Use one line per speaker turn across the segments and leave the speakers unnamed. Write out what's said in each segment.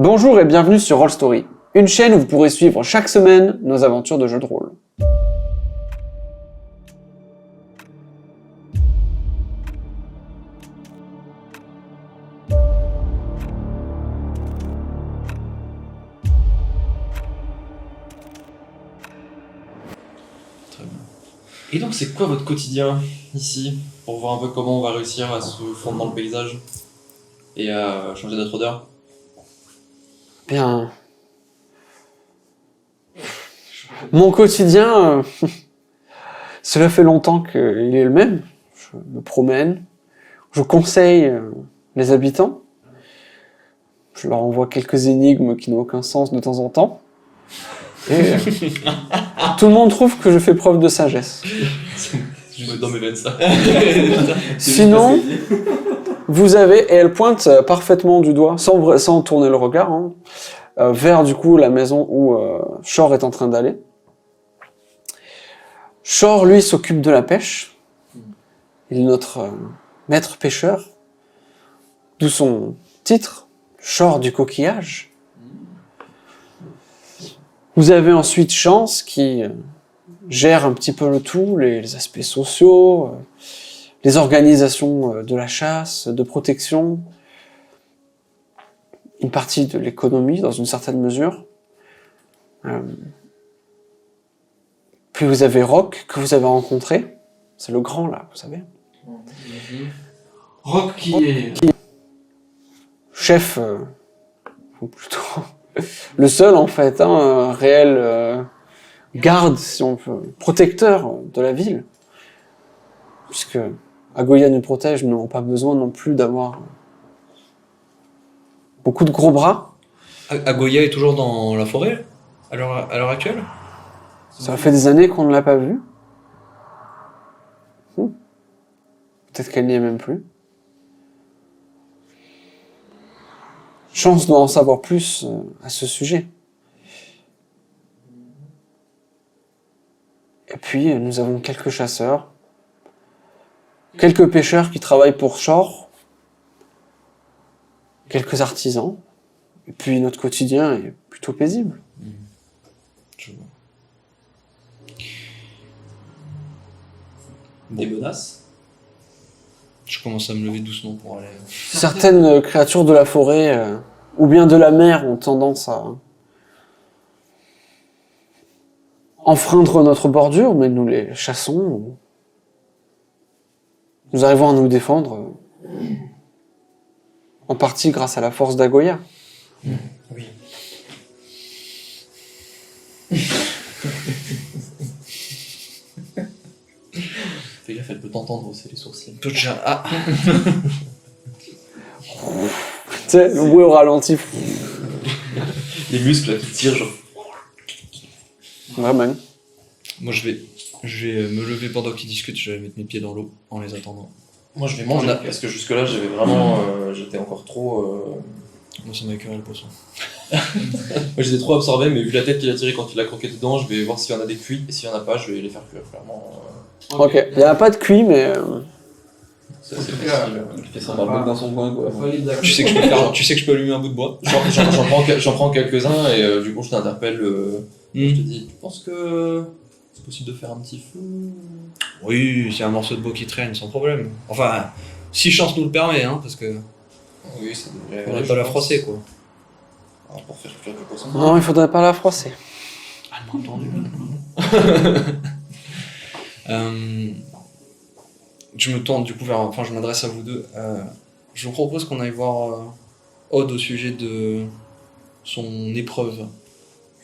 Bonjour et bienvenue sur Roll Story, une chaîne où vous pourrez suivre chaque semaine nos aventures de jeux de rôle.
Très bien. Et donc c'est quoi votre quotidien ici, pour voir un peu comment on va réussir à se fondre dans le paysage et à changer notre odeur?
Bien... Mon quotidien, cela fait longtemps qu'il est le même. Je me promène, je conseille les habitants, je leur envoie quelques énigmes qui n'ont aucun sens de temps en temps, et tout le monde trouve que je fais preuve de sagesse.
Je me dans mes veines ça.
Sinon, vous avez, et elle pointe parfaitement du doigt, sans tourner le regard, hein, vers du coup la maison où Shor est en train d'aller. Shor, lui, s'occupe de la pêche. Il est notre maître pêcheur, d'où son titre, Shor du coquillage. Vous avez ensuite Chance qui gère un petit peu le tout, les aspects sociaux, les organisations de la chasse, de protection, une partie de l'économie dans une certaine mesure. Puis vous avez Rock, que vous avez rencontré. C'est le grand, là, vous savez.
Rock qui est...
Chef, ou plutôt le seul, en fait, hein, réel garde, si on peut, protecteur de la ville. Puisque Agoya nous protège, nous n'avons pas besoin non plus d'avoir beaucoup de gros bras.
Agoya est toujours dans la forêt à l'heure actuelle?
Ça fait des années qu'on ne l'a pas vue. Peut-être qu'elle n'y est même plus. Chance doit en savoir plus à ce sujet. Et puis, nous avons quelques chasseurs, quelques pêcheurs qui travaillent pour Shor, quelques artisans, et puis notre quotidien est plutôt paisible.
Je vois.
Des menaces?
Je commence à me lever doucement pour aller...
Certaines créatures de la forêt, ou bien de la mer, ont tendance à enfreindre notre bordure, mais nous les chassons. Nous arrivons à nous défendre, en partie grâce à la force d'Agoya.
Oui.
Fais gaffe, elle peut t'entendre hausser les sourcils.
Ah.
Tu sais, le bruit au ralenti.
Les muscles là, qui tirent, genre...
Vraiment.
Moi je vais me lever pendant qu'ils discutent, je vais mettre mes pieds dans l'eau en les attendant.
Moi je vais manger, parce que jusque-là j'avais vraiment... j'étais encore trop...
Moi ça m'a écœuré le poisson.
Moi j'étais trop absorbé, mais vu la tête qu'il a tirée quand il a croqué dedans, je vais voir s'il y en a des cuits, et s'il y en a pas, je vais les faire cuire, clairement.
Ok, il n'y a pas de cuit, mais...
C'est assez facile. Il fait son barbecue dans son coin, quoi.
Tu sais que je peux allumer un bout de bois.
J'en prends quelques-uns, et du coup je t'interpelle, je te dis, tu penses que c'est possible de faire un petit feu?
Oui, c'est un morceau de bois qui traîne, sans problème. Enfin, si chance nous le permet, hein, parce que...
Oui, ça devrait...
On va pas la froisser, quoi.
Alors, pour faire cuire le poisson.
Non, il faudrait pas la froisser.
Ah, elle m'a entendu. Je me tourne du coup enfin je m'adresse à vous deux. Je vous propose qu'on aille voir Aude au sujet de son épreuve.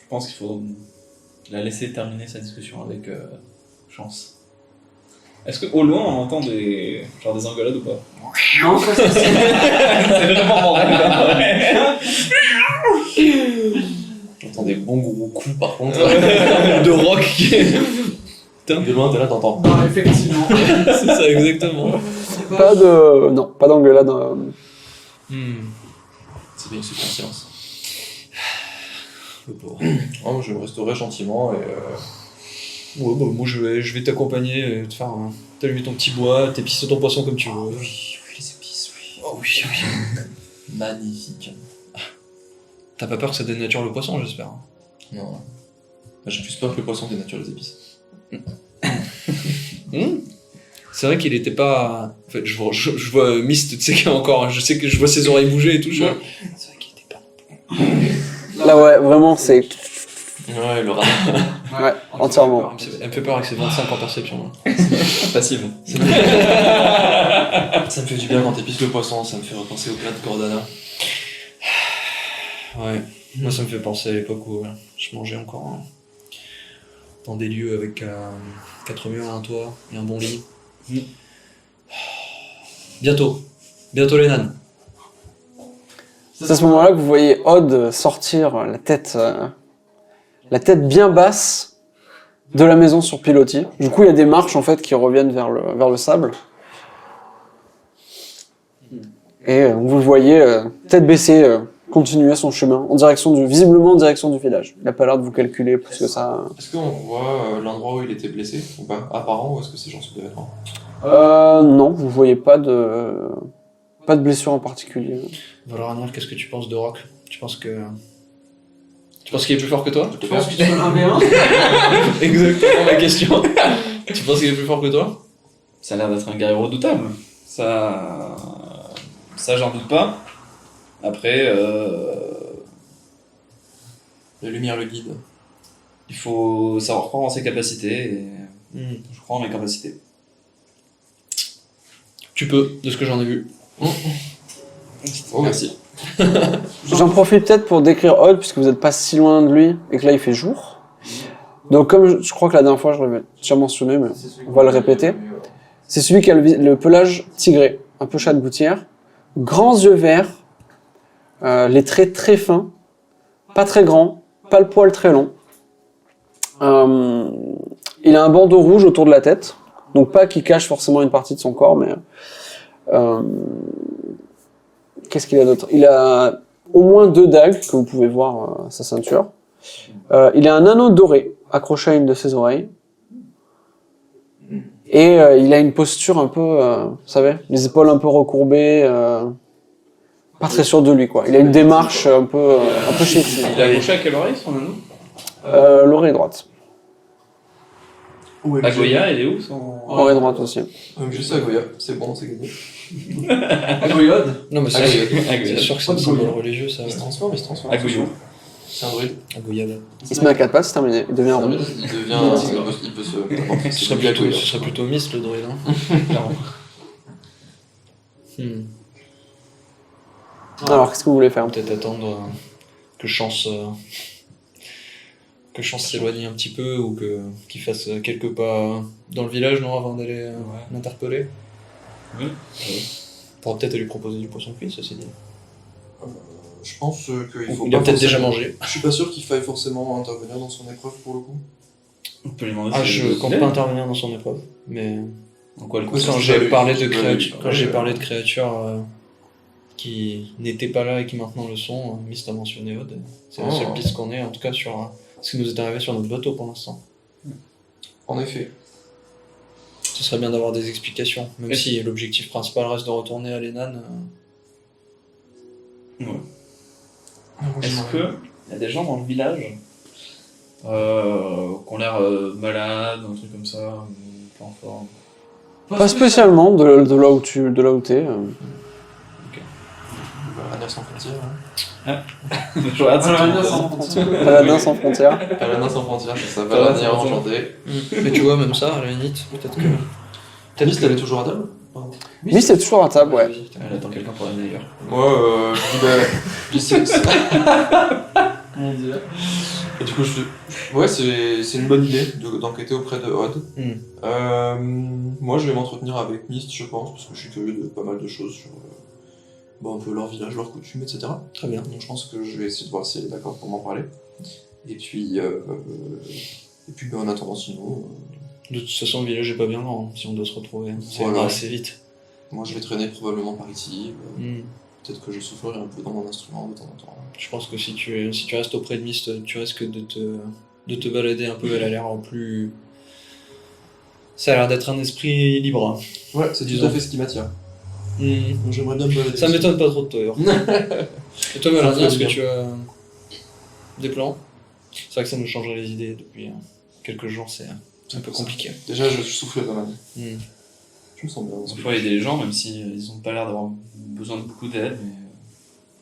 Je pense qu'il faut la laisser terminer sa discussion avec Chance. Est-ce qu'au loin on entend des engueulades ou pas?
Non, ça c'est...
C'est vraiment mon rêve.
J'entends des bons gros coups par contre.
De rock qui est...
De loin, de là, t'entends.
Non, effectivement.
C'est ça, exactement.
Pas de... Non, pas d'engueulade.
C'est bien, c'est en silence.
Le pauvre.
Oh, je me restaurer gentiment et...
Ouais, bah, moi je vais t'accompagner, te faire t'allumer ton petit bois, t'épicer ton poisson comme tu veux.
Oui, les épices, oui.
Oh oui, oui.
Magnifique.
T'as pas peur que ça dénature le poisson, j'espère.
Non. Bah, j'ai plus peur que le poisson dénature les épices.
C'est vrai qu'il était pas. En fait, je vois Mist, tu sais qu'il y a encore. Je sais que je vois ses oreilles bouger et tout. C'est vrai qu'il était pas.
Là, ouais, vraiment, c'est.
Ouais, le rat.
Ouais, entièrement.
Elle me fait peur avec ses 25 en perception. Là.
Passive. Ça me fait du bien quand t'épices le poisson, ça me fait repenser au plat de Cordana.
Ouais, moi ça me fait penser à l'époque où je mangeais encore dans des lieux avec 4 murs, un toit et un bon lit. Bientôt les nanes.
C'est à ce moment-là que vous voyez Odd sortir la tête bien basse de la maison sur pilotis. Du coup, il y a des marches en fait qui reviennent vers le sable. Et vous le voyez, tête baissée, continuer son chemin, visiblement en direction du village. Il n'a pas l'air de vous calculer plus que ça.
Est-ce qu'on voit l'endroit où il était blessé ou pas? Apparent, ou est-ce que c'est genre sous des vêtements?
Non, vous voyez pas de blessure en particulier.
Valoraniel, qu'est-ce que tu penses de Rock? Tu penses qu'il est plus fort que toi?
Tu penses que tu peux le 1v1?
Exactement ma question. Tu penses qu'il est plus fort que toi?
Ça a l'air d'être un guerrier redoutable. Ça j'en doute pas. Après,
La lumière le guide.
il faut savoir croire en ses capacités. Et je crois en mes capacités.
Tu peux, de ce que j'en ai vu.
Oh, merci.
J'en profite peut-être pour décrire Odd, puisque vous n'êtes pas si loin de lui, et que là il fait jour. Donc comme je crois que la dernière fois je l'avais déjà mentionné, mais on va le répéter. C'est celui qui a le pelage tigré, un peu chat de gouttière, grands yeux verts, les traits très fins, pas très grands, pas le poil très long. Il a un bandeau rouge autour de la tête, donc pas qui cache forcément une partie de son corps, mais qu'est-ce qu'il a d'autre? Il a au moins 2 dagues que vous pouvez voir à sa ceinture. Il a un anneau doré accroché à une de ses oreilles. Et il a une posture un peu, vous savez, les épaules un peu recourbées, pas très sûr de lui, quoi. Il a une démarche un peu chétive.
Il a accroché à quelle oreille son anneau?
L'oreille droite.
Agoya, il est où son...
Oreille droite aussi.
Juste à Goya, c'est bon, c'est gagné.
Agoyode?
Non, mais c'est sûr que c'est un symbole religieux, ça.
Il se transforme.
Agoyo.
C'est un druide.
Agoyade.
Il se met à 4 pattes, c'est terminé. Il devient un rouge.
Il devient. Il peut se.
Ce serait plutôt Mist, le druide, hein. Clairement.
Alors, qu'est-ce que vous voulez faire?
Peut-être attendre que Chance s'éloigne un petit peu ou qu'il fasse quelques pas dans le village, non, avant d'aller l'interpeller.
Oui.
On pourra peut-être lui proposer du poisson cuit, ceci dit.
Je pense qu'il faut.
Il a
pas
peut-être déjà
forcément-
mangé.
Je suis pas sûr qu'il faille forcément intervenir dans son épreuve pour le coup.
On peut lui demander
Ah,
si
je compte pas intervenir dans son épreuve, mais
En quoi le coup?
Ouais,
quand
c'est
j'ai
ça,
parlé
lui,
de
c'est
créatures,
lui.
quand j'ai parlé de créatures qui n'étaient pas là et qui maintenant le sont, Mist a mentionné Odd. C'est la
Oh.
seule piste qu'on ait, en tout cas sur ce qui nous est arrivé sur notre bateau pour l'instant.
En effet.
Ce serait bien d'avoir des explications, même
Est-ce-
si l'objectif principal reste de retourner à l'Enan.
Est-ce que il y a des gens dans le village qui ont l'air malades, un truc comme ça, ou pas en forme?
Pas spécialement, de là où t'es.
Paladin sans frontières.
Je regarde ça.
Paladin sans frontières.
Paladin sans frontières, c'est ça.
Paladin
Paladin
sans frontières.
enchanté.
Mais tu vois, même ça, à la limite, peut-être que.
Mist, elle est toujours à table? Pardon.
Lui, c'est toujours à table, ouais.
Elle attend quelqu'un pour aller ailleurs.
Moi, je dis, Et du coup, ouais, c'est une bonne idée d'enquêter auprès de Odd. Moi, je vais m'entretenir avec Mist, je pense, parce que je suis curieux de pas mal de choses sur un peu leur village, leurs coutumes, etc.
Très bien.
Donc, je pense que je vais essayer de voir si elle est d'accord pour m'en parler. Et puis, en attendant, sinon,
De toute façon, le village est pas bien grand, si on doit se retrouver. Ça
Voilà.
ira assez vite.
moi, je vais traîner probablement par ici. Peut-être que je soufflerai un peu dans mon instrument de temps en temps.
Je pense que si tu restes auprès de Mist, tu risques de te balader un peu. Elle a l'air plus. Ça a l'air d'être un esprit libre.
Ouais, c'est tout
Disons.
à fait ce qui m'attire. Donc, j'aimerais bien me balader.
Ça m'étonne pas trop de toi, d'ailleurs. Et toi, Valentin, est-ce que tu as des plans. C'est vrai que ça nous changerait les idées depuis quelques jours, c'est un peu compliqué.
Déjà, je souffle pas mal.
Hmm.
Je me sens bien.
Il faut aider les gens, même si ils ont pas l'air d'avoir besoin de beaucoup d'aide,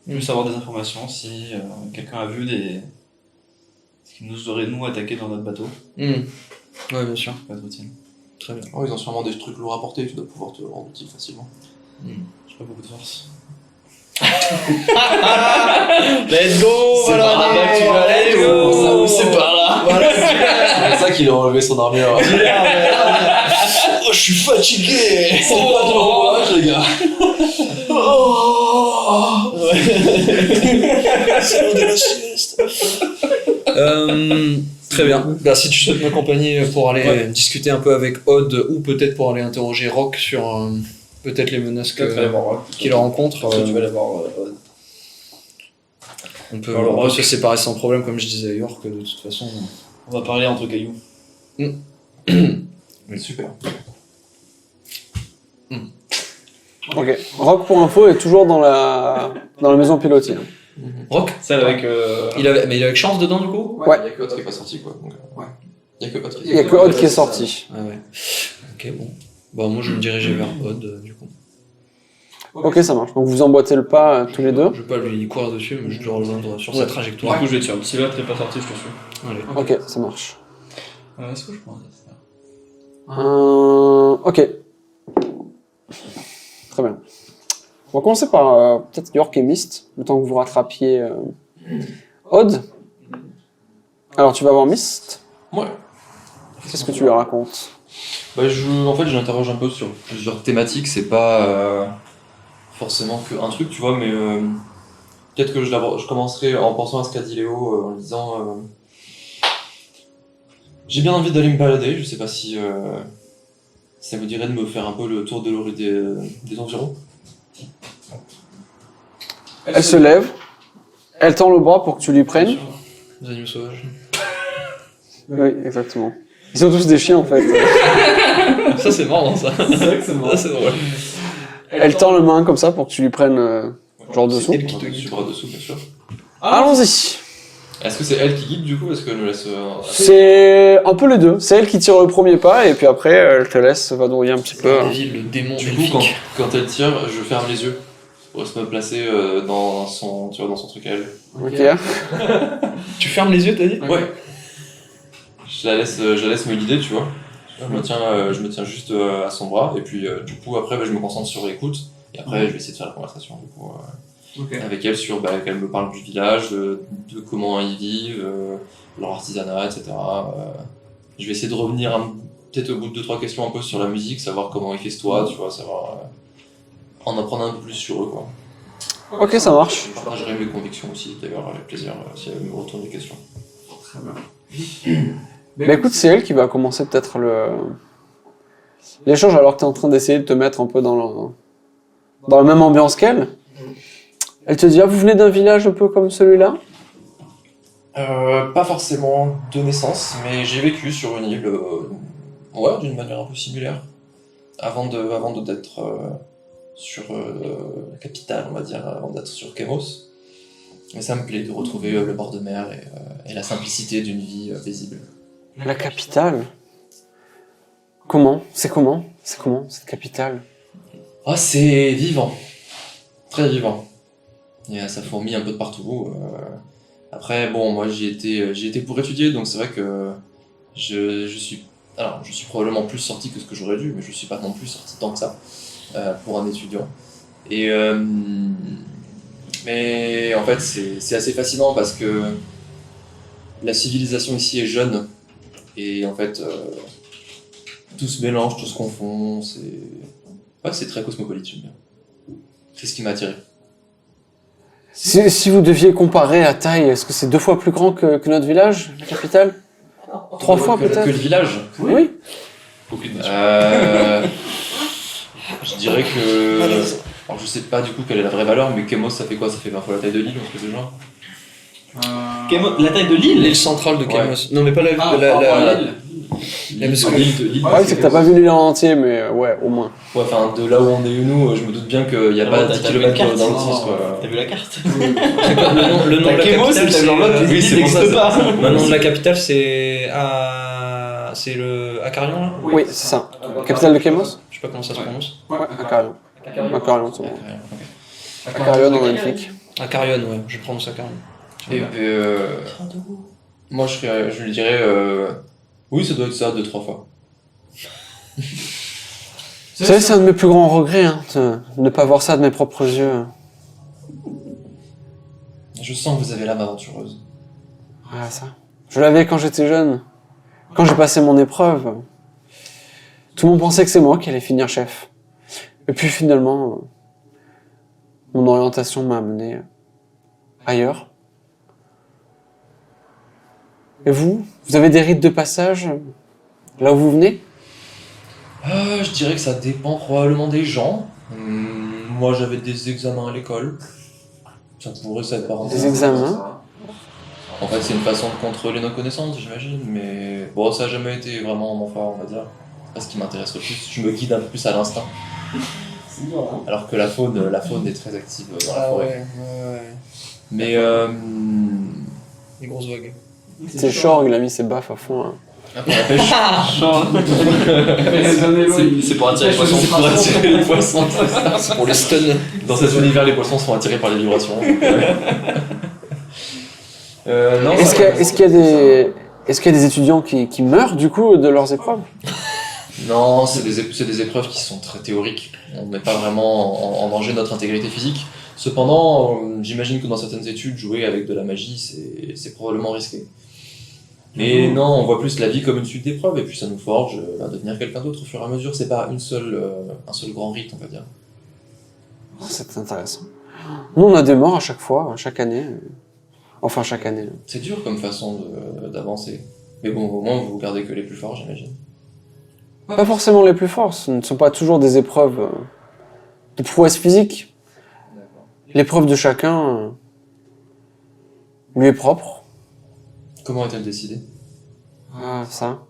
mais plus avoir des informations si quelqu'un a vu ce qui nous aurait nous attaqué dans notre bateau.
Ouais, bien sûr.
Ça peut être utile.
Très bien.
Oh, ils ont sûrement des trucs lourds à porter, tu dois pouvoir te rendre utile facilement.
J'ai pas beaucoup de force.
Let's go,
C'est par là que tu vas aller, go. C'est par là.
Voilà,
C'est pour ça qu'il a enlevé son armure.
oh, je suis fatigué.
C'est pas du courage, les gars.
C'est l'heure de la sieste. Très bien. Bah, si tu souhaites m'accompagner pour aller discuter un peu avec Odd ou peut-être pour aller interroger Rock sur peut-être les menaces qu'il rencontre,
Tu vas aller voir.
on peut
Alors, Rock.
se séparer sans problème, comme je disais à York, de toute façon.
On va parler entre cailloux.
Super.
Ok. Rock, pour info, est toujours dans la maison pilotis. hein.
Rock,
Celle avec.
mais il est avec chance dedans du coup.
Ouais.
Il y a que Odd qui est pas sorti, quoi. Donc, il y a que Odd qui
Il y a que Odd qui est sorti.
Ah ouais. Ok, bon. Bon, moi je vais me diriger vers Odd du coup.
Ok, ça marche. Donc vous emboîtez le pas tous les deux.
Je vais pas lui courir dessus, mais je dois rejoindre sur
Ouais.
sa
Du
trajectoire.
coup, je vais te suivre. Si l'autre est pas sorti, je te suis.
Allez.
Ok, ça marche.
Est-ce que je prends un destin
Ok. Très bien. On va commencer par peut-être York et Mist, le temps que vous rattrapiez Odd. Alors tu vas voir Mist.
Ouais.
Qu'est-ce que tu lui racontes?
Bah, en fait, j'interroge un peu sur plusieurs thématiques. C'est pas forcément qu'un truc, tu vois, mais peut-être que je commencerai en pensant à ce qu'a dit Léo, en disant j'ai bien envie d'aller me balader. Je sais pas si ça vous dirait de me faire un peu le tour des environs.
Elle se lève. Elle tend le bras pour que tu lui prennes.
Des animaux sauvages.
Oui, exactement. Ils sont tous des chiens en fait.
Ça c'est marrant ça.
C'est vrai que c'est marrant.
Ça c'est drôle.
Elle tend la main comme ça pour que tu lui prennes genre dessous.
Elle qui te guide. Bras dessous, bien sûr.
Allons-y.
Est-ce que c'est elle qui guide du coup? Parce qu'elle me laisse.
C'est un peu les deux. C'est elle qui tire le premier pas et puis après elle te laisse vadrouiller un petit peu.
Devil, le démon
Du coup,
elfique.
quand elle tire, je ferme les yeux pour me placer dans son truc à elle.
Ok.
Tu fermes les yeux, t'as dit?
Ouais. Je la laisse me guider, tu vois. Je me tiens juste à son bras et puis du coup après je me concentre sur l'écoute et après je vais essayer de faire la conversation du coup avec elle sur qu'elle me parle du village, de comment ils vivent, leur artisanat, etc. Je vais essayer de revenir peut-être au bout de 2-3 questions un peu sur la musique, savoir comment ils festoient, tu vois, savoir en apprendre un peu plus sur eux quoi.
Ok, ça marche.
Je partagerai mes convictions aussi d'ailleurs avec plaisir si elle me retourne des questions.
Très bien.
Bah écoute, c'est elle qui va commencer peut-être l'échange alors que tu es en train d'essayer de te mettre un peu dans la même ambiance qu'elle. Elle te dit, ah, vous venez d'un village un peu comme celui-là?
Pas forcément de naissance, mais j'ai vécu sur une île, d'une manière un peu similaire, avant d'être sur la capitale, on va dire, avant d'être sur Kemos. Et ça me plaît de retrouver le bord de mer et la simplicité d'une vie paisible.
La capitale? Comment cette capitale?
Ah, c'est vivant, très vivant. Ça fourmille un peu de partout. Après, bon, moi j'y étais pour étudier, donc c'est vrai que je suis probablement plus sorti que ce que j'aurais dû, mais je suis pas non plus sorti tant que ça pour un étudiant. Et mais en fait, c'est assez fascinant parce que la civilisation ici est jeune et en fait tout se mélange, tout se confond. C'est très cosmopolite, j'aime bien. C'est ce qui m'a attiré.
Si vous deviez comparer à taille, est-ce que c'est 2 fois plus grand que notre village, la capitale? 3 fois peut-être?
Que le village.
Oui.
Aucune notion.
Je dirais que. Alors je sais pas du coup quelle est la vraie valeur, mais Kemos ça fait quoi? Ça fait 20 fois la taille de l'île, un truc de genre.
La taille de l'île?
L'île centrale de Kemos.
Ouais.
Non mais pas la
l'île.
parce que-
l'île,
Ouais, c'est que t'as pas vu l'île en entier, mais ouais, au moins.
Ouais, enfin, de là où on est nous, je me doute bien qu'il n'y a pas 10
T'as vu la
km
carte,
dans l'autre
sinon,
sens, quoi.
T'as vu la carte
Le nom de la
Takemo,
capitale,
c'est genre l'autre,
c'est...
oui, c'est pour ça,
n'existe pas.
Le nom de la capitale, c'est à... C'est le... Acarion, là?
Oui, c'est ça. Capitale de Kémos?
Je sais pas comment ça se prononce.
Ouais, Acarion. Acarion, c'est bon.
Acarion, ok.
Acarion en elfique.
Acarion, ouais, je prononce Acarion.
Et moi, je lui dirais, oui, ça doit être ça 2-3 fois.
Vous savez, c'est un de mes plus grands regrets, hein, de ne pas voir ça de mes propres yeux.
Je sens que vous avez l'âme aventureuse.
Voilà, ça. Je l'avais quand j'étais jeune. Quand j'ai passé mon épreuve, tout le monde pensait que c'est moi qui allais finir chef. Et puis finalement, mon orientation m'a amené ailleurs. Et vous avez des rites de passage là où vous venez?
Je dirais que ça dépend probablement des gens. Moi, j'avais des examens à l'école. Ça pourrait s'apparenter.
Des examens?
En fait, c'est une façon de contrôler nos connaissances, j'imagine, mais bon, ça n'a jamais été vraiment mon fort, on va dire. C'est pas ce qui m'intéresse le plus. Je me guide un peu plus à l'instinct. Alors que la faune est très active dans la forêt.
ouais.
Mais
Les grosses vagues.
C'est Shore, il a mis ses baffes à fond. Hein.
pour la pêche,
C'est pour attirer les poissons.
pour attirer les poissons.
C'est pour les stuns.
Dans cet univers, les poissons sont attirés par les vibrations. Non,
Est-ce qu'il y a des étudiants qui meurent du coup de leurs épreuves?
Non, c'est des épreuves qui sont très théoriques. On ne met pas vraiment en danger notre intégrité physique. Cependant, j'imagine que dans certaines études, jouer avec de la magie, c'est probablement risqué. Mais non, on voit plus la vie comme une suite d'épreuves, et puis ça nous forge à devenir quelqu'un d'autre au fur et à mesure. C'est pas un seul grand rite, on va dire.
C'est intéressant. Nous, on a des morts à chaque fois, chaque année. Enfin, chaque année.
C'est dur comme façon d'avancer. Mais bon, au moins, vous gardez que les plus forts, j'imagine.
Pas forcément les plus forts, ce ne sont pas toujours des épreuves de prouesse physique. L'épreuve de chacun lui est propre.
Comment est-elle décidée?
Ah, ça.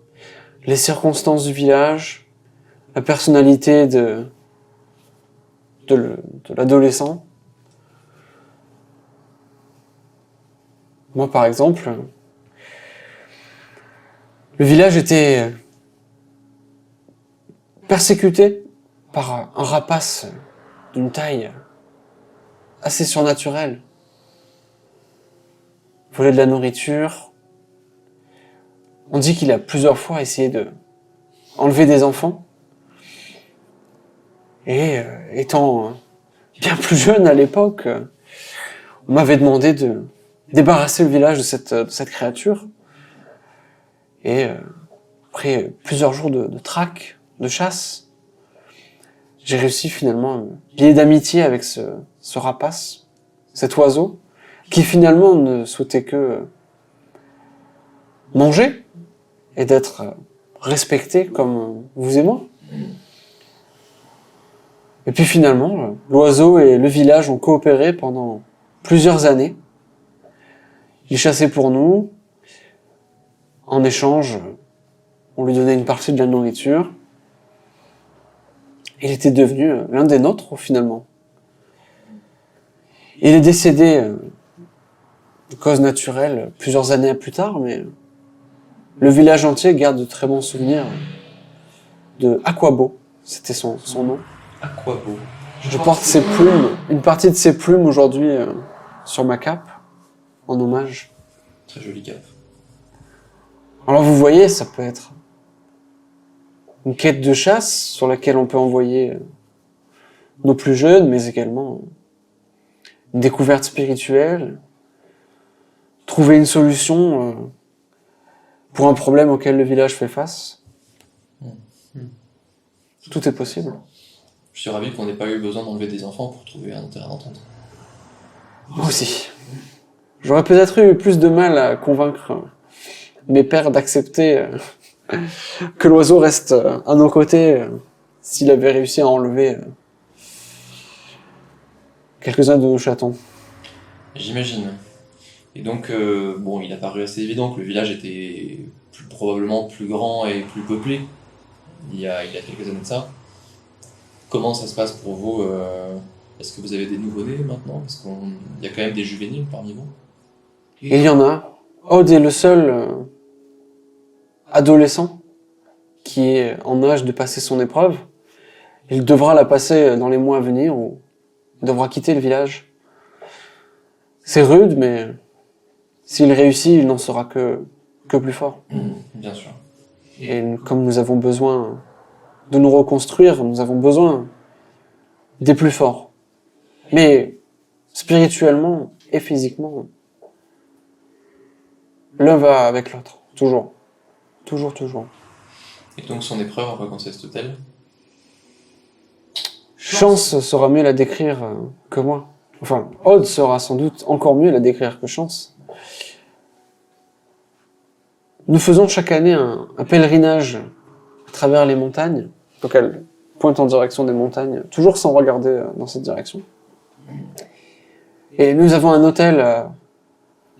Les circonstances du village, la personnalité de l'adolescent. Moi, par exemple, le village était persécuté par un rapace d'une taille assez surnaturelle. Il volait de la nourriture. On dit qu'il a plusieurs fois essayé de enlever des enfants. Et étant bien plus jeune à l'époque, on m'avait demandé de débarrasser le village de cette créature. Et après plusieurs jours de traque, de chasse, j'ai réussi finalement à me lier d'amitié avec ce rapace, cet oiseau, qui finalement ne souhaitait que manger et d'être respecté comme vous et moi. Et puis finalement, l'oiseau et le village ont coopéré pendant plusieurs années. Il chassait pour nous. En échange, on lui donnait une partie de la nourriture. Il était devenu l'un des nôtres, finalement. Il est décédé de cause naturelle plusieurs années plus tard, mais le village entier garde de très bons souvenirs de Aquabo. C'était son nom.
Aquabo.
Je porte ses plumes, une partie de ses plumes aujourd'hui sur ma cape, en hommage.
Très joli cap.
Alors vous voyez, ça peut être une quête de chasse sur laquelle on peut envoyer nos plus jeunes, mais également une découverte spirituelle, trouver une solution pour un problème auquel le village fait face. Tout est possible.
Je suis ravi qu'on n'ait pas eu besoin d'enlever des enfants pour trouver un terrain d'entente.
Moi aussi. J'aurais peut-être eu plus de mal à convaincre mes pères d'accepter que l'oiseau reste à nos côtés s'il avait réussi à enlever quelques-uns de nos chatons.
J'imagine. Et donc, bon, il a paru assez évident que le village était probablement plus grand et plus peuplé il y a quelques années de ça. Comment ça se passe pour vous Est-ce que vous avez des nouveau-nés maintenant? Est-ce qu'il y a quand même des juvéniles parmi vous?
Il y en a. Odd est le seul adolescent qui est en âge de passer son épreuve. Il devra la passer dans les mois à venir ou il devra quitter le village. C'est rude, mais s'il réussit, il n'en sera que plus fort.
Bien sûr.
Et comme nous avons besoin de nous reconstruire, nous avons besoin des plus forts. Mais spirituellement et physiquement, l'un va avec l'autre. Toujours. Toujours, toujours.
Et donc son épreuve, en quoi consiste-t-elle?
Chance saura mieux la décrire que moi. Enfin, Odd saura sans doute encore mieux la décrire que Chance. Nous faisons chaque année un pèlerinage à travers les montagnes. Donc elle pointe en direction des montagnes, toujours sans regarder dans cette direction. Et nous avons un hôtel à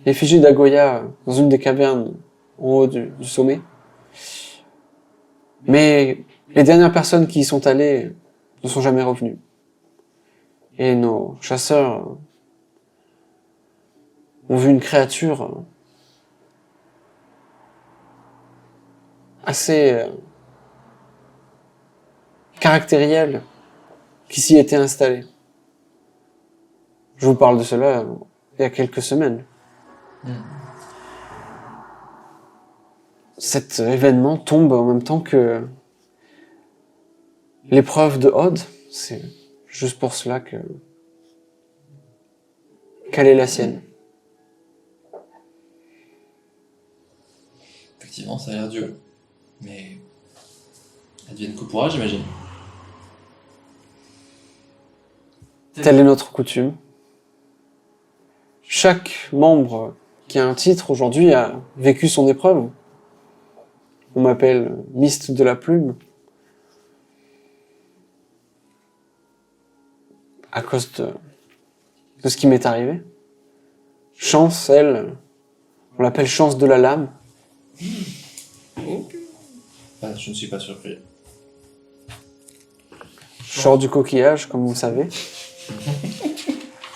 l'effigie d'Agoya dans une des cavernes en haut du sommet. Mais les dernières personnes qui y sont allées ne sont jamais revenues. Et nos chasseurs ont vu une créature assez caractérielle qui s'y était installée. Je vous parle de cela il y a quelques semaines. Cet événement tombe en même temps que l'épreuve de Odd. C'est juste pour cela qu'elle est la sienne.
Effectivement, ça a l'air dur. Mais advienne que pourra, j'imagine.
Telle est notre coutume. Chaque membre qui a un titre aujourd'hui a vécu son épreuve. On m'appelle Mist de la Plume. À cause de ce qui m'est arrivé. Chance, elle, on l'appelle Chance de la Lame.
Ah, je ne suis pas surpris.
Je sors du coquillage, comme vous le savez.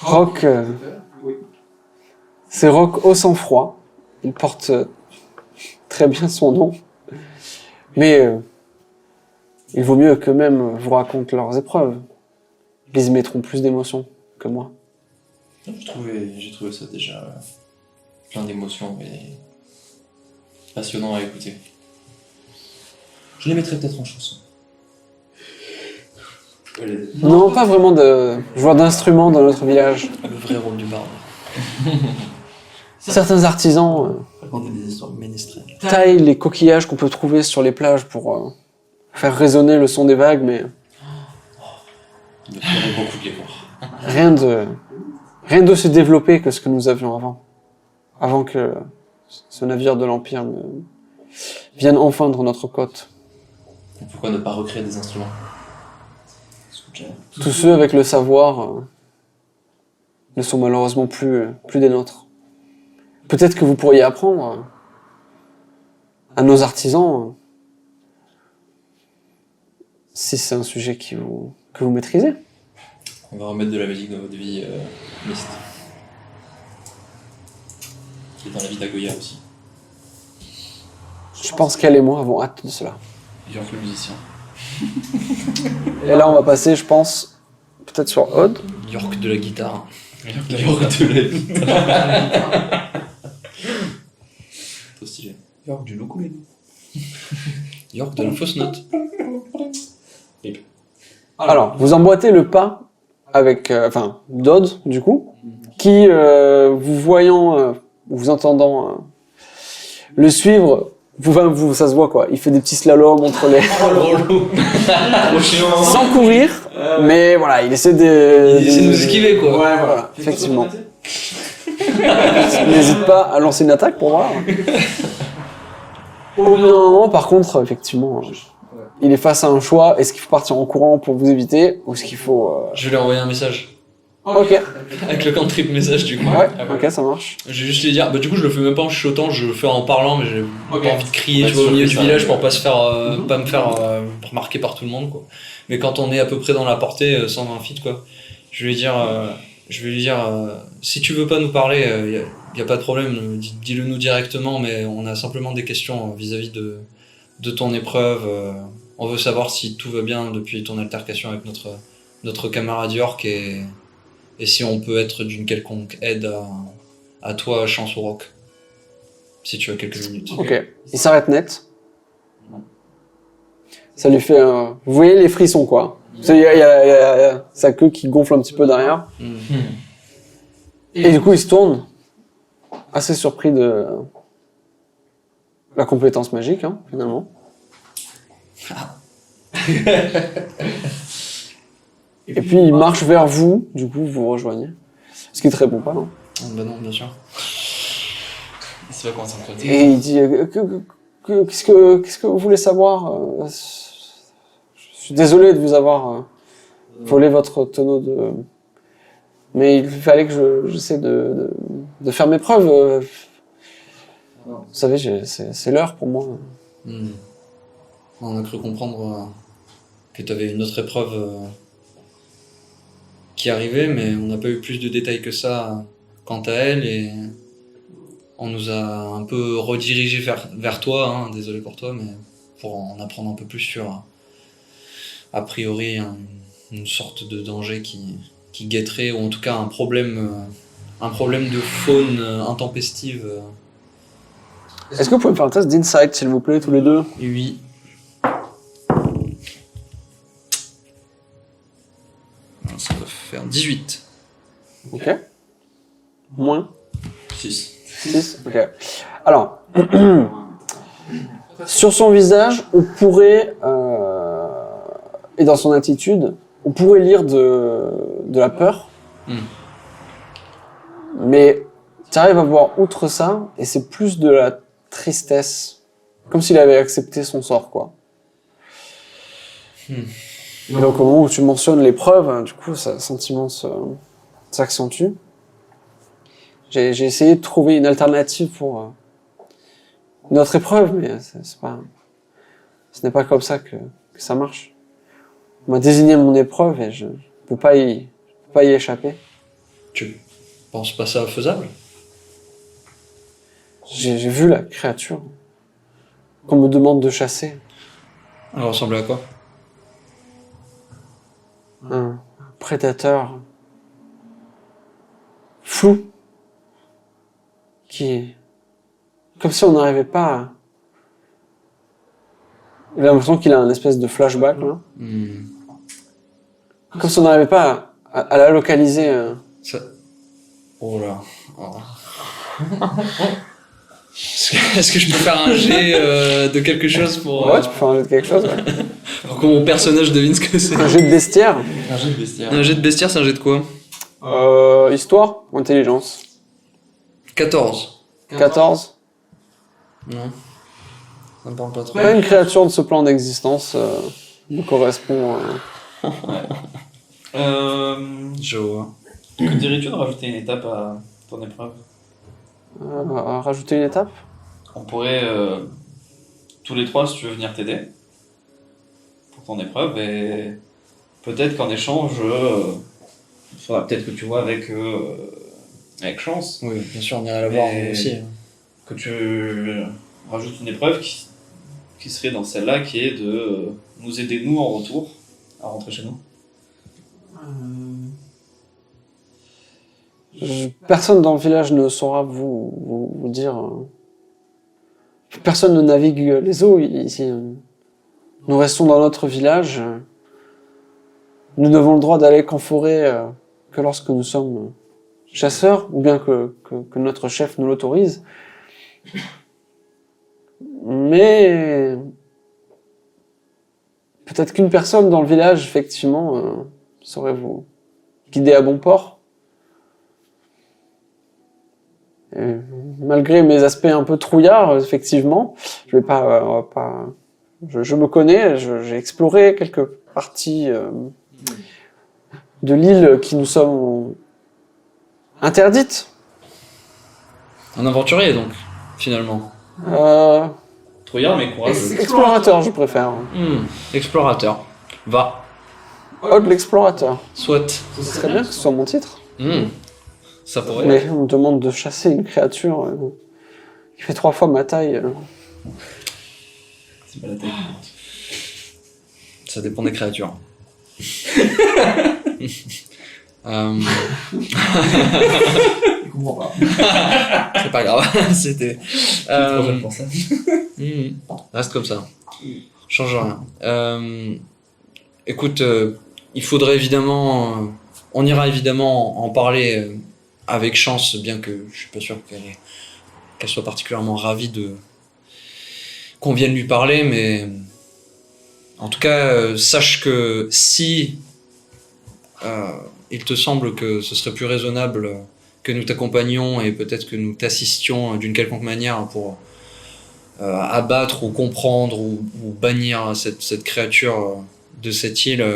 Rock, c'est Rock au sang-froid. Il porte très bien son nom. Mais il vaut mieux qu'eux-mêmes vous racontent leurs épreuves. Ils y mettront plus d'émotions que moi.
J'ai trouvé ça déjà plein d'émotions et passionnant à écouter. Je les mettrai peut-être en chanson.
Non, pas vraiment de joueurs d'instruments dans notre village.
Le vrai rôle du barde.
Certains artisans
Raconter des histoires ménestrelles.
taillent les coquillages qu'on peut trouver sur les plages pour faire résonner le son des vagues, mais
Il me plairait beaucoup de les voir.
rien d'aussi développé que ce que nous avions avant. Avant que ce navire de l'Empire ne vienne enfreindre notre côte.
Pourquoi ne pas recréer des instruments?
Tous ceux avec le savoir ne sont malheureusement plus des nôtres. Peut-être que vous pourriez apprendre à nos artisans si c'est un sujet que vous maîtrisez.
On va remettre de la musique dans votre vie, Mist. Qui est dans la vie d'Agoya aussi.
Je pense qu'elle et moi avons hâte de cela.
York le musicien.
Et là, on va passer, je pense, peut-être sur Odd.
York de la guitare.
York de la guitare. Trop stylé.
York du ukulélé.
York de la fausse note.
Alors, vous emboîtez le pas avec, Dodd, du coup, qui, vous voyant, vous entendant le suivre, ça se voit quoi, il fait des petits slaloms entre les... Sans courir, mais voilà, il essaie de...
Il essaie de nous esquiver quoi.
Ouais, voilà, effectivement. N'hésite pas à lancer une attaque pour voir. Au bout d'un moment, par contre, effectivement, il est face à un choix. Est-ce qu'il faut partir en courant pour vous éviter ou est-ce qu'il faut...
Je vais lui envoyer un message.
Ok.
Avec le cantrip message du coup.
Ouais, ok, ça marche.
Je vais juste lui dire, bah du coup je le fais même pas en chuchotant, je le fais en parlant, mais j'ai
Ok.
pas envie de crier,
Ouais,
tu vois, au
sûr
milieu
que
du
ça-
village pour pas se faire, pas me faire remarquer par tout le monde, quoi. Mais quand on est à peu près dans la portée, 120 feet, quoi, je vais lui dire, si tu veux pas nous parler, y a pas de problème, dis-le nous directement, mais on a simplement des questions vis-à-vis de ton épreuve. On veut savoir si tout va bien depuis ton altercation avec notre camarade York et si on peut être d'une quelconque aide à toi, Chance au Rock. Si tu as quelques minutes.
Ok. Il s'arrête net. Ça lui fait un... Vous voyez les frissons, quoi. Il y a sa queue qui gonfle un petit peu derrière.
Mm.
Et du coup, il se tourne, assez surpris de la compétence magique, hein, finalement. Et puis, il marche vers vous, du coup, vous rejoignez. Ce qui ne te répond pas, non?
Bah non, bien sûr.
C'est pas comment ça me fait.
Et il dit, qu'est-ce que vous voulez savoir? Je suis désolé de vous avoir volé votre tonneau de... Mais il fallait que j'essaie de faire mes preuves. Vous savez, c'est l'heure pour moi.
Mm. On a cru comprendre que tu avais une autre épreuve qui arrivait, mais on n'a pas eu plus de détails que ça quant à elle, et on nous a un peu redirigé vers toi, hein, désolé pour toi, mais pour en apprendre un peu plus sur, a priori, une sorte de danger qui guetterait, ou en tout cas un problème de faune intempestive.
Est-ce que vous pouvez me faire un test d'insight, s'il vous plaît, tous les deux?
Oui. Ça va faire 18.
Ok. Moins
6.
6. Ok. Alors, sur son visage, on pourrait, et dans son attitude, on pourrait lire de la peur.
Mm.
Mais tu arrives à voir outre ça, et c'est plus de la tristesse. Comme s'il avait accepté son sort, quoi.
Mm.
Et donc au moment où tu mentionnes l'épreuve, du coup, ce sentiment s'accentue. J'ai essayé de trouver une alternative pour notre épreuve, mais ce n'est pas comme ça que ça marche. On m'a désigné mon épreuve et je peux pas y échapper.
Tu penses pas ça faisable?
J'ai vu la créature qu'on me demande de chasser.
Elle ressemble à quoi?
Un prédateur flou qui, comme si on n'arrivait pas à... J'ai l'impression qu'il a un espèce de flashback là.
Mm.
Comme si on n'arrivait pas à la localiser.
Ça... Oh là. Oh. Est-ce que je peux faire un jet de quelque chose pour,
Ouais, tu peux faire un jet de quelque chose. Ouais.
pour que mon personnage devine ce que c'est?
Un jet de bestiaire.
Un jeu de bestiaire.
Un jet de bestiaire, c'est un jet de quoi?
Histoire ou intelligence?
14.
14.
Non. Ça me parle pas trop.
Pas une créature de ce plan d'existence me correspond.
Je vois.
Que dirais-tu de rajouter une étape à ton épreuve?
À rajouter une étape.
On pourrait tous les trois, si tu veux, venir t'aider pour ton épreuve, et peut-être qu'en échange, il faudra peut-être que tu vois avec Chance,
Oui, bien sûr, on irait la voir
Mais-
aussi.
que tu rajoutes une épreuve qui serait dans celle-là, qui est de nous aider nous en retour à rentrer chez nous.
Personne dans le village ne saura vous dire. Personne ne navigue les eaux ici. Nous restons dans notre village. Nous n'avons le droit d'aller qu'en forêt que lorsque nous sommes chasseurs, ou bien que notre chef nous l'autorise. Mais peut-être qu'une personne dans le village, effectivement, saurait vous guider à bon port. Et malgré mes aspects un peu trouillards, effectivement, je vais pas, je me connais, j'ai exploré quelques parties de l'île qui nous sommes interdites.
Un aventurier, donc, finalement.
Trouillard, mais courageux.
Explorateur, je préfère.
Explorateur. Va.
Odd l'explorateur.
Soit.
Ce serait bien que ce soit mon titre.
Ça pourrait.
Mais on me demande de chasser une créature qui fait 3 fois ma taille.
C'est pas la tête.
Ça dépend des créatures.
Je comprends pas.
C'est pas grave, c'était...
Trop jeune pour ça.
Reste comme ça. Change rien. Écoute, il faudrait évidemment... on ira évidemment en parler avec Chance, bien que je suis pas sûr qu'elle soit particulièrement ravie qu'on vienne lui parler, mais... en tout cas, sache que si il te semble que ce serait plus raisonnable que nous t'accompagnions et peut-être que nous t'assistions d'une quelconque manière pour abattre ou comprendre ou bannir cette créature de cette île,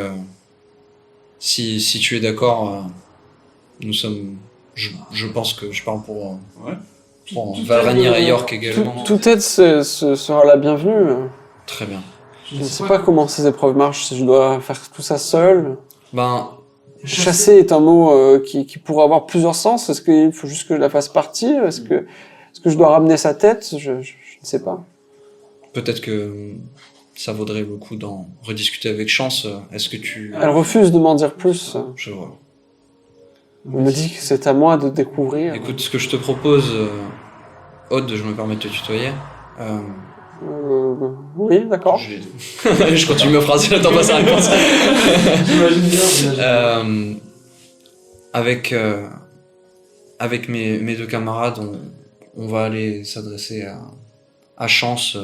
si tu es d'accord, nous sommes... Je pense que je parle pour Valranir et York également.
Toute aide sera la bienvenue.
Très bien.
Je ne sais pas comment ces épreuves marchent, si je dois faire tout ça seul.
Ben,
Chasser est un mot qui pourrait avoir plusieurs sens. Est-ce qu'il faut juste que je la fasse partir? Est-ce que je dois ramener sa tête? Je ne sais pas.
peut-être que ça vaudrait le coup d'en rediscuter avec Chance. Est-ce que tu...
Elle refuse de m'en dire plus.
Je vois.
Elle me dit que c'est à moi de découvrir.
Écoute, ce que je te propose, Aude, je me permets de te tutoyer.
Oui, d'accord.
Je continue ma phrase, j'attends pas sa réponse.
J'imagine bien.
Avec mes deux camarades, on va aller s'adresser à Chance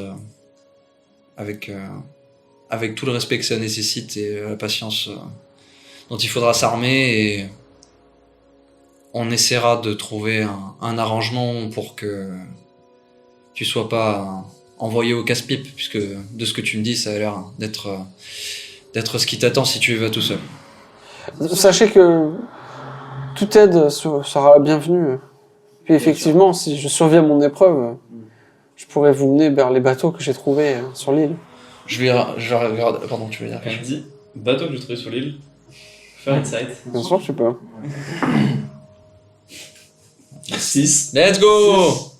avec tout le respect que ça nécessite et la patience dont il faudra s'armer, et on essaiera de trouver un arrangement pour que tu sois pas envoyé au casse-pipe, puisque de ce que tu me dis, ça a l'air d'être ce qui t'attend si tu y vas tout seul.
Sachez que toute aide sera la bienvenue. Puis effectivement, si je survis à mon épreuve, je pourrais vous mener vers les bateaux que j'ai trouvés sur l'île.
Je vais regarder... Pardon, tu veux dire
Quand
quelque
je
chose?
dis bateau que je trouvais sur l'île, faire insight.
Bien sûr, tu peux.
6.
Let's go!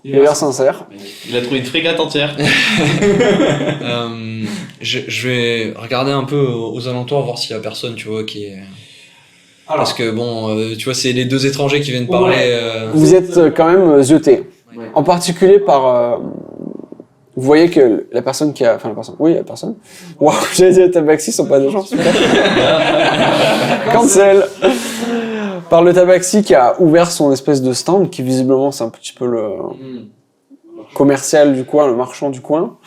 Il a l'air sincère.
Il a trouvé une frégate entière.
Je vais regarder un peu aux alentours, voir s'il y a personne, tu vois, qui est... Parce que bon, tu vois, c'est les deux étrangers qui viennent parler.
Vous êtes quand même ziotés.
Ouais.
En particulier par... vous voyez que la personne qui a... Enfin, la personne... Oui, la personne. Waouh, j'allais dire, Tabaxi sont pas des gens, super. Cancel. Par le Tabaxi qui a ouvert son espèce de stand, qui visiblement c'est un petit peu le commercial du coin, le marchand du coin.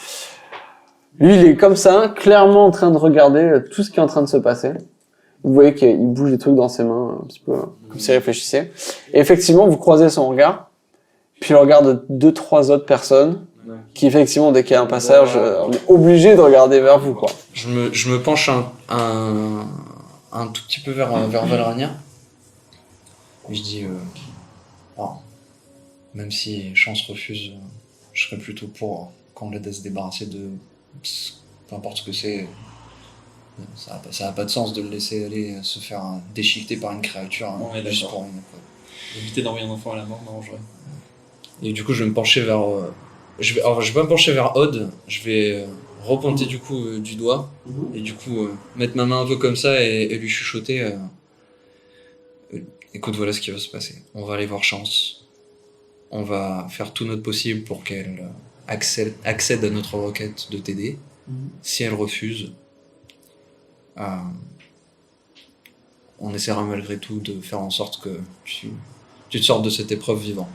Lui, il est comme ça, clairement en train de regarder tout ce qui est en train de se passer. Vous voyez qu'il bouge des trucs dans ses mains, un petit peu comme s'il réfléchissait. Et effectivement, vous croisez son regard, puis le regard de 2-3 autres personnes, qui effectivement, dès qu'il y a un passage, on est obligé de regarder vers vous, quoi.
Je me penche un tout petit peu vers Valranir. Et je dis, même si Chance refuse, je serais plutôt pour qu'on l'aide à se débarrasser de peu importe ce que c'est. Ça a pas de sens de le laisser aller se faire déchiqueter par une créature juste pour une épreuve.
Éviter d'envoyer un enfant à la mort m'arrangerait.
Et du coup, je vais me pencher vers... je vais pas me pencher vers Aude, je vais repointer du coup du doigt, et du coup mettre ma main un peu comme ça et lui chuchoter. Écoute, voilà ce qui va se passer. On va aller voir Chance. On va faire tout notre possible pour qu'elle accède à notre requête de t'aider. Si elle refuse, on essaiera malgré tout de faire en sorte que tu te sortes de cette épreuve vivant.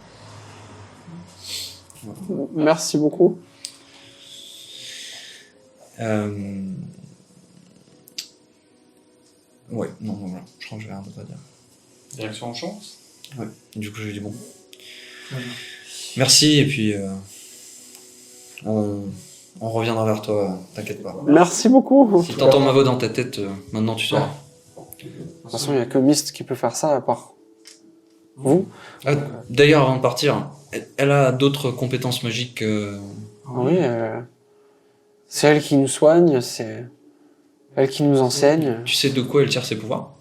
Voilà.
Merci beaucoup.
Ouais, non, voilà. Je crois que j'ai rien d'autre à dire.
Direction en Chance.
Ouais, du coup, je lui dis bon. Merci, et puis on reviendra vers toi, t'inquiète pas.
Merci beaucoup.
Si t'entends ma voix dans ta tête, maintenant tu sauras.
toute façon, il n'y a que Myst qui peut faire ça, à part vous.
Ah, d'ailleurs, avant de partir, elle a d'autres compétences magiques.
Oui, c'est elle qui nous soigne, c'est elle qui nous enseigne.
Tu sais de quoi elle tire ses pouvoirs?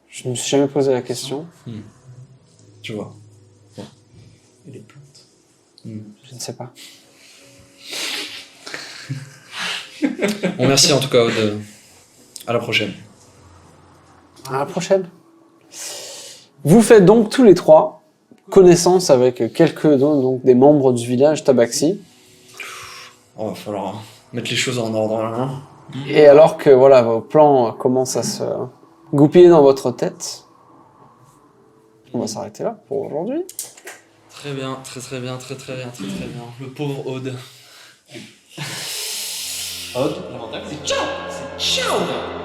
Je ne me suis jamais posé la question.
Tu vois.
Et les plantes.
Je ne sais pas.
Bon, merci en tout cas, Aude. À la prochaine.
À la prochaine. Vous faites donc tous les trois connaissance avec quelques-uns donc des membres du village Tabaxi.
Oh, va falloir mettre les choses en ordre là. Hein.
Et alors que voilà, vos plans commencent à se goupiller dans votre tête, on va s'arrêter là pour aujourd'hui.
Très bien, très bien. Le pauvre Aude.
Aude, l'avantage c'est ciao. C'est ciao.